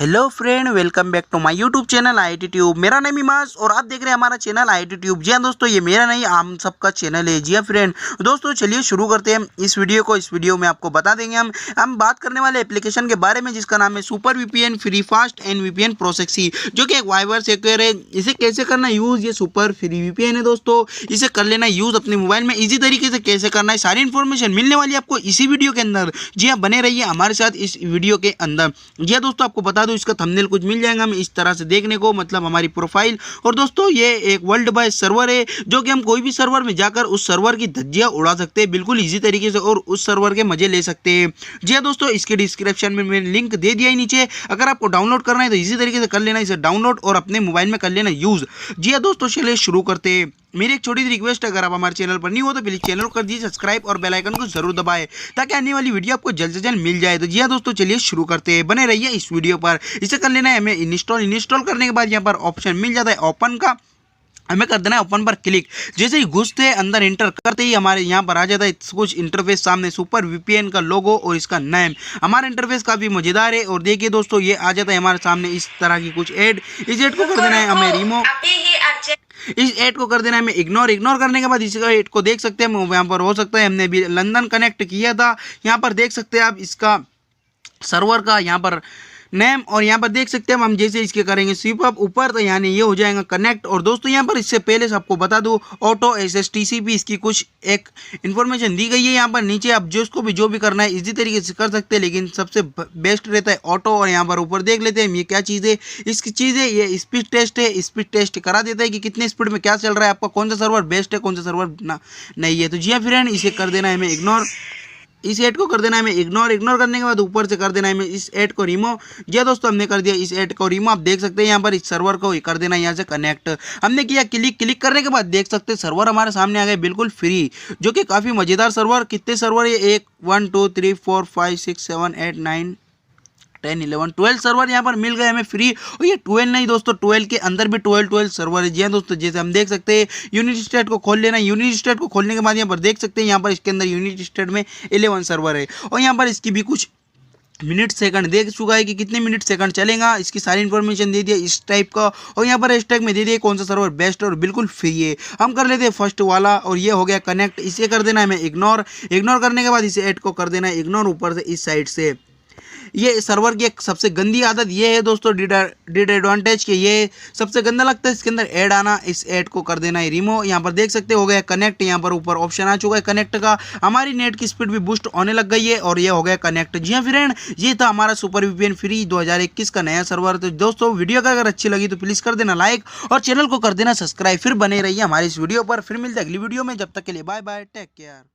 Hello friend, welcome back to my YouTube channel IIT tube. मेरा नाम इमाज और आप देख रहे हैं हमारा चैनल IIT ट्यूब। जी हाँ दोस्तों, ये मेरा नहीं हम सबका चैनल है। जी हाँ फ्रेंड, दोस्तों चलिए शुरू करते हैं इस वीडियो को। इस वीडियो में आपको बता देंगे हम बात करने वाले एप्लीकेशन के बारे में जिसका नाम है super VPN free fast and VPN proxy, जो कि एक वाइबर सेक्योर है। इसे कैसे करना यूज़, ये सुपर फ्री VPN है दोस्तों, इसे कर लेना यूज़ अपने मोबाइल में ईजी तरीके से। कैसे करना है सारी इन्फॉर्मेशन मिलने वाली है आपको इसी वीडियो के अंदर। जी हाँ, बने रहिए हमारे साथ इस वीडियो के अंदर। जी हाँ दोस्तों, आपको बता दो इसका थंबनेल कुछ मिल जाएगा हमें इस तरह से देखने को, मतलब हमारी प्रोफाइल। और दोस्तों ये एक वर्ल्ड वाइड सर्वर है, जो कि हम कोई भी सर्वर में जाकर उस सर्वर की धज्जियां उड़ा सकते हैं बिल्कुल इजी तरीके से और उस सर्वर के मजे ले सकते हैं। जी हाँ दोस्तों, इसके डिस्क्रिप्शन में मैंने लिंक दे दिया है नीचे। अगर आपको डाउनलोड करना है तो इसी तरीके से कर लेना, इसे डाउनलोड और अपने मोबाइल में कर लेना यूज। जी हाँ दोस्तों, चलिए शुरू करते हैं। मेरी एक छोटी सी रिक्वेस्ट है, अगर आप हमारे चैनल पर नहीं हो तो प्लीज चैनल को कर दीजिए सब्सक्राइब और बेल आइकन को जरूर दबाएं ताकि आने वाली वीडियो आपको जल्द से जल्द मिल जाए। तो जी हाँ दोस्तों, चलिए शुरू करते हैं, बने रहिए इस वीडियो पर। इसे कर लेना है हमें इंस्टॉल करने के बाद यहाँ पर ऑप्शन मिल जाता है ओपन का, हमें कर देना है ओपन पर क्लिक। जैसे ही घुसते हैं अंदर एंटर करते ही हमारे यहाँ पर आ जाता है कुछ इंटरफेस सामने, सुपर VPN का लोगो और इसका नेम। हमारा इंटरफेस काफ़ी मजेदार है और देखिए दोस्तों ये आ जाता है हमारे सामने इस तरह की कुछ ऐड। इस ऐड को कर देना है हमें रिमूव, इस ऐड को कर देना है हमें इग्नोर। इग्नोर करने के बाद इसका ऐड को देख सकते हैं हम यहाँ पर, हो सकता है हमने भी लंदन कनेक्ट किया था। यहाँ पर देख सकते हैं आप इसका सर्वर का यहाँ पर नेम, और यहाँ पर देख सकते हैं हम जैसे इसके करेंगे स्वीप अप ऊपर तो यानी ये हो जाएगा कनेक्ट। और दोस्तों यहाँ पर इससे पहले से आपको बता दूँ ऑटो SSTCP इसकी कुछ एक इन्फॉर्मेशन दी गई है। यहाँ पर नीचे आप जिसको भी जो भी करना है इजी तरीके से कर सकते हैं, लेकिन सबसे बेस्ट रहता है ऑटो। और यहाँ पर ऊपर देख लेते हैं ये क्या चीज़ है। इसकी चीज़ है ये स्पीड टेस्ट है, स्पीड टेस्ट करा देता है कि कितने स्पीड में क्या चल रहा है, आपका कौन सा सर्वर बेस्ट है कौन सा सर्वर नहीं है। तो जी हाँ फ्रेंड, इसे कर देना है हमें इग्नोर, इस ऐड को कर देना है हमें इग्नोर। इग्नोर करने के बाद ऊपर से कर देना है हमें इस ऐड को रिमूव। जी दोस्तों, हमने कर दिया इस ऐड को रिमूव। आप देख सकते हैं यहाँ पर इस सर्वर को कर देना है यहाँ से कनेक्ट। हमने किया क्लिक, क्लिक करने के बाद देख सकते हैं सर्वर हमारे सामने आ गए बिल्कुल फ्री, जो कि काफ़ी मज़ेदार सर्वर। कितने सर्वर है, 1 1 2 3 4 5 6 7 8 9 10 11 12 सर्वर यहाँ पर मिल गए हमें फ्री। और ये 12 नहीं दोस्तों, 12 के अंदर भी 12 सर्वर है। जी हाँ दोस्तों, जैसे हम देख सकते हैं यूनिटी स्टेट को खोल लेना। यूनिटी स्टेट को खोलने के बाद यहाँ पर देख सकते हैं यहाँ पर इसके अंदर यूनिटी स्टेट में 11 सर्वर है। और यहाँ पर इसकी भी कुछ मिनट सेकंड देख चुका है कि कितने मिनट सेकंड चलेगा, इसकी सारी इन्फॉर्मेशन दे दिया इस टाइप का। और यहाँ पर हैशटैग में दे दिया कौन सा सर्वर बेस्ट और बिल्कुल फ्री है। हम कर लेते हैं फर्स्ट वाला और ये हो गया कनेक्ट। इसे कर देना है हमें इग्नोर। इग्नोर करने के बाद इसे ऐड को कर देना है इग्नोर ऊपर से इस साइड से। ये सर्वर की एक सबसे गंदी आदत ये है दोस्तों, डिसएडवांटेज के ये सबसे गंदा लगता है इसके अंदर ऐड आना। इस ऐड को कर देना है रिमूव। यहाँ पर देख सकते हो गया कनेक्ट, यहाँ पर ऊपर ऑप्शन आ चुका है कनेक्ट का। हमारी नेट की स्पीड भी बूस्ट होने लग गई है और ये हो गया कनेक्ट। जी हाँ फ्रेंड, ये था हमारा सुपर VPN फ्री 2021 का नया सर्वर। तो दोस्तों वीडियो अगर अच्छी लगी तो प्लीज़ कर देना लाइक और चैनल को कर देना सब्सक्राइब। फिर बने रहिए हमारे इस वीडियो पर। फिर मिलते हैं अगली वीडियो में, जब तक के लिए बाय बाय, टेक केयर।